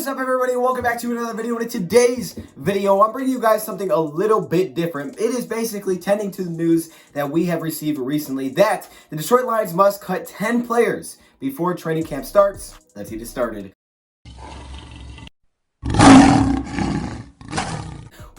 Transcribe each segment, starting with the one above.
What is up, everybody? Welcome back to another video. And in today's video, I'm bringing you guys something a little bit different. It is basically tending to the news that we have received recently that the Detroit Lions must cut 10 players before training camp starts. Let's get it started.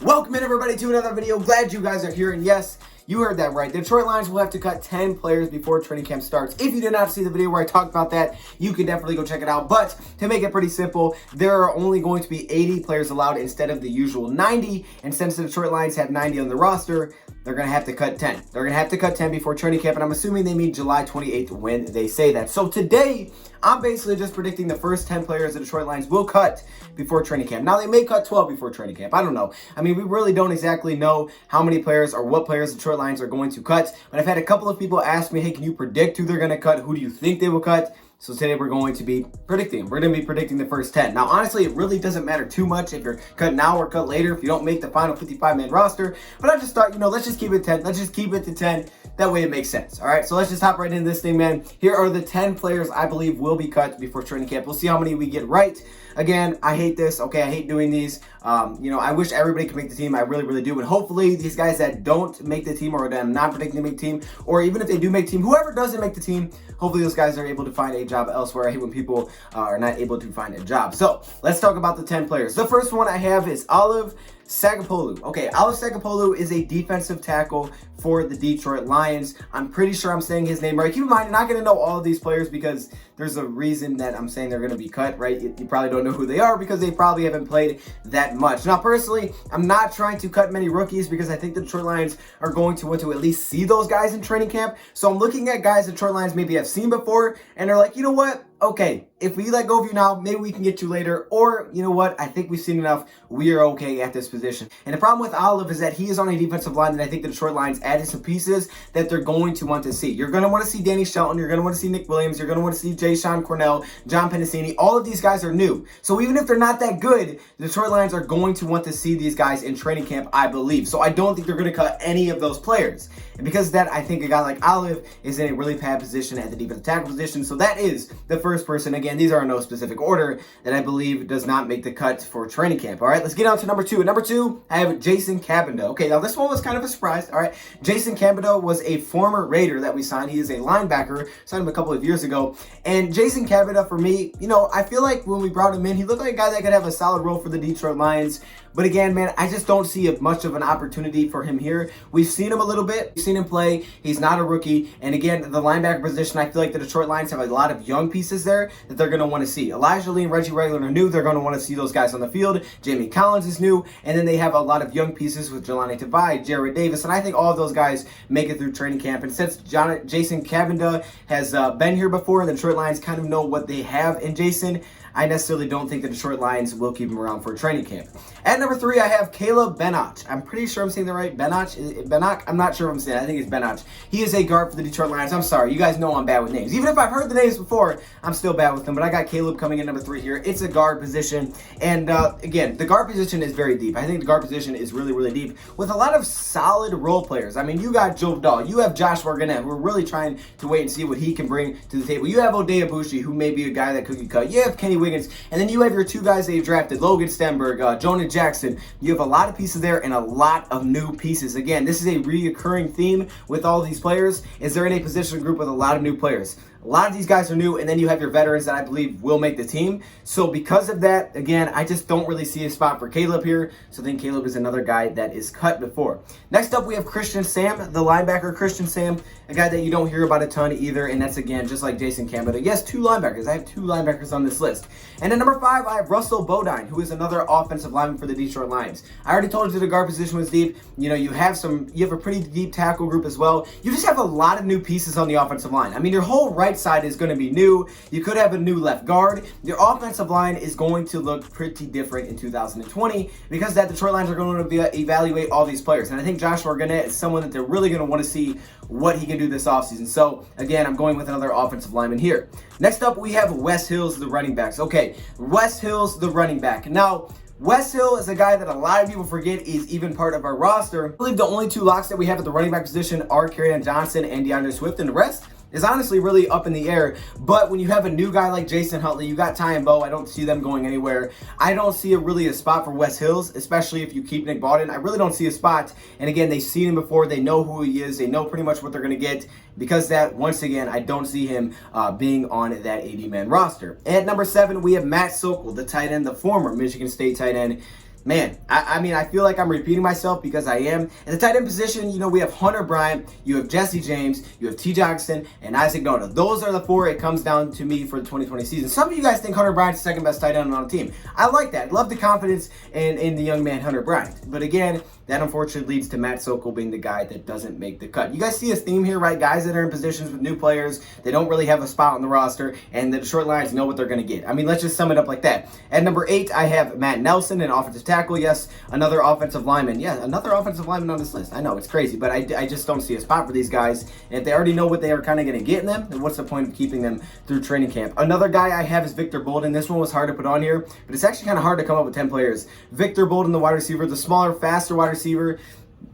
Welcome in, everybody, to another video. Glad you guys are here. And yes, you heard that right. The Detroit Lions will have to cut 10 players before training camp starts. If you did not see the video where I talked about that, you can definitely go check it out. But to make it pretty simple, there are only going to be 80 players allowed instead of the usual 90. And since the Detroit Lions have 90 on the roster, they're going to have to cut 10. They're going to have to cut 10 before training camp, and I'm assuming they mean July 28th when they say that. So today, I'm basically just predicting the first 10 players the Detroit Lions will cut before training camp. Now, they may cut 12 before training camp. I don't know. I mean, we really don't exactly know how many players or what players the Detroit Lions are going to cut. But I've had a couple of people ask me, hey, can you predict who they're going to cut? Who do you think they will cut? So today we're going to be predicting. We're going to be predicting the first 10. Now, honestly, it really doesn't matter too much if you're cut now or cut later if you don't make the final 55-man roster. But I just thought, let's just keep it 10. Let's just keep it to 10. That way it makes sense. All right, so let's just hop right into this thing, man. Here are the 10 players I believe will be cut before training camp. We'll see how many we get right. Again, I hate this. Okay, I hate doing these. I wish everybody could make the team. I really, really do. And hopefully these guys that don't make the team or that I'm not predicting to make the team, or even if they do make the team, whoever doesn't make the team, hopefully those guys are able to find a job elsewhere. I hate when people are not able to find a job. So let's talk about the 10 players. The first one I have is Sagapolu. Okay, Sagapolu is a defensive tackle for the Detroit Lions. I'm pretty sure I'm saying his name right. Keep in mind, you're not going to know all of these players because there's a reason that I'm saying they're going to be cut, right? You probably don't know who they are because they probably haven't played that much. Now, personally, I'm not trying to cut many rookies because I think the Detroit Lions are going to want to at least see those guys in training camp. So I'm looking at guys the Detroit Lions maybe have seen before, and they're like, you know what? Okay, if we let go of you now, maybe we can get you later. Or, you know what? I think we've seen enough. We are okay at this position. And the problem with Olive is that he is on a defensive line that I think the Detroit Lions added some pieces that they're going to want to see. You're going to want to see Danny Shelton. You're going to want to see Nick Williams. You're going to want to see Jay Sean Cornell, John Pennicini. All of these guys are new. So even if they're not that good, the Detroit Lions are going to want to see these guys in training camp, I believe. So I don't think they're going to cut any of those players. And because of that, I think a guy like Olive is in a really bad position at the defensive tackle position. So that is the first person. Again, these are in no specific order that I believe does not make the cut for training camp. All right, let's get on to number two. At number two, I have Jason Campbell. Okay, now this one was kind of a surprise. All right, Jason Campbell was a former Raider that we signed. He is a linebacker. Signed him a couple of years ago. And Jason Campbell, for me, I feel like when we brought him in, he looked like a guy that could have a solid role for the Detroit Lions. But again, man, I just don't see much of an opportunity for him here. We've seen him a little bit. We've seen him play. He's not a rookie. And again, the linebacker position, I feel like the Detroit Lions have a lot of young pieces there that they're going to want to see. Elijah Lee and Reggie Ragland are new. They're going to want to see those guys on the field. Jamie Collins is new. And then they have a lot of young pieces with Jelani Tavai, Jared Davis. And I think all of those guys make it through training camp. And since Jason Campbell has been here before, the Detroit Lions kind of know what they have in Jason, I necessarily don't think the Detroit Lions will keep him around for training camp. At number three, I have Caleb Benach. I'm pretty sure I'm saying that right. Benach? I'm not sure if I'm saying it. I think it's Benach. He is a guard for the Detroit Lions. I'm sorry. You guys know I'm bad with names. Even if I've heard the names before, I'm still bad with them. But I got Caleb coming in number three here. It's a guard position. And again, the guard position is very deep. I think the guard position is really, really deep with a lot of solid role players. I mean, you got Joe Dahl. You have Josh Garnett. We're really trying to wait and see what he can bring to the table. You have O'Day Abushi, who may be a guy that could get cut. You have Kenny Wiggins. And then you have your two guys that you drafted, Logan Stenberg, Jonah Jackson. You have a lot of pieces there and a lot of new pieces. Again, this is a reoccurring theme with all these players, is they're in a position group with a lot of new players. A lot of these guys are new, and then you have your veterans that I believe will make the team. So because of that, again, I just don't really see a spot for Caleb here. So then Caleb is another guy that is cut before. Next up, we have Christian Sam, the linebacker. Christian Sam, a guy that you don't hear about a ton either, and that's, again, just like Jason Campbell. Yes, two linebackers. I have two linebackers on this list. And at number five, I have Bodine, who is another offensive lineman for the Detroit Lions. I already told you the guard position was deep. You have a pretty deep tackle group as well. You just have a lot of new pieces on the offensive line. I mean, your whole right side is going to be new. You could have a new left guard. Your offensive line is going to look pretty different in 2020 because that Detroit Lions are going to evaluate all these players. And I think Josh Garnett is someone that they're really going to want to see what he can do this offseason. So again, I'm going with another offensive lineman here. Next up, we have Wes Hills, the running backs. Okay, Wes Hills, the running back. Now, Wes Hill is a guy that a lot of people forget is even part of our roster. I believe the only two locks that we have at the running back position are Kerryon Johnson and DeAndre Swift, and the rest is honestly really up in the air. But when you have a new guy like Jason Huntley, you got Ty and Bo, I don't see them going anywhere. I don't see really a spot for Wes Hills, especially if you keep Nick Bodine. I really don't see a spot. And again, they've seen him before. They know who he is. They know pretty much what they're going to get. Because that, once again, I don't see him being on that 80-man roster. At number 7, we have Matt Sokol, the tight end, the former Michigan State tight end. Man, I mean, I feel like I'm repeating myself because I am. In the tight end position, you know, we have Hunter Bryant, you have Jesse James, you have T. Jackson, and Isaac Nota. Those are the 4 it comes down to me for the 2020 season. Some of you guys think Hunter Bryant's the second best tight end on the team. I like that. Love the confidence in the young man, Hunter Bryant. But again, that unfortunately leads to Matt Sokol being the guy that doesn't make the cut. You guys see a theme here, right? Guys that are in positions with new players, they don't really have a spot on the roster, and the Detroit Lions know what they're going to get. I mean, let's just sum it up like that. At number 8, I have Matt Nelson, an offensive tackle. Yes, another offensive lineman. Yeah, another offensive lineman on this list. I know, it's crazy, but I just don't see a spot for these guys. And if they already know what they are kind of going to get in them, then what's the point of keeping them through training camp? Another guy I have is Victor Bolden. This one was hard to put on here, but it's actually kind of hard to come up with 10 players. Victor Bolden, the wide receiver, the smaller, faster wide receiver.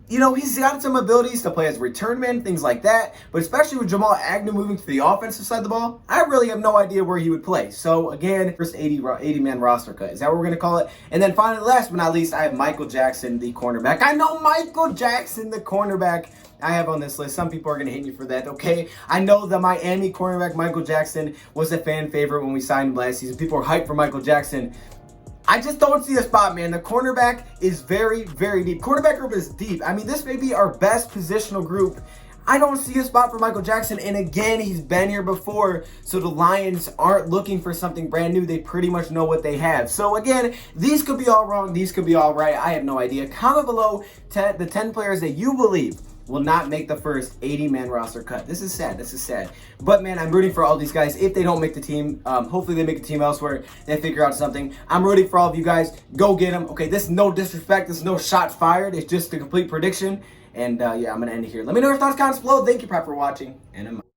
You know, he's got some abilities to play as return man, things like that. But especially with Jamal Agnew moving to the offensive side of the ball, I really have no idea where he would play. So again, first 80-man roster cut. Is that what we're going to call it? And then finally, last but not least, I have Michael Jackson, the cornerback. I know Michael Jackson, the cornerback, I have on this list. Some people are going to hate me for that, okay? I know the Miami cornerback, Michael Jackson, was a fan favorite when we signed him last season. People are hyped for Michael Jackson. I just don't see a spot, man. The cornerback is very, very deep. Cornerback group is deep. I mean, this may be our best positional group. I don't see a spot for Michael Jackson. And again, he's been here before. So the Lions aren't looking for something brand new. They pretty much know what they have. So again, these could be all wrong. These could be all right. I have no idea. Comment below the 10 players that you believe will not make the first 80-man roster cut. This is sad. This is sad. But, man, I'm rooting for all these guys. If they don't make the team, hopefully they make a team elsewhere. They figure out something. I'm rooting for all of you guys. Go get them. Okay, this is no disrespect. This is no shot fired. It's just a complete prediction. And, yeah, I'm going to end it here. Let me know your thoughts, comments below. Thank you, Prep, for watching. And I'm out.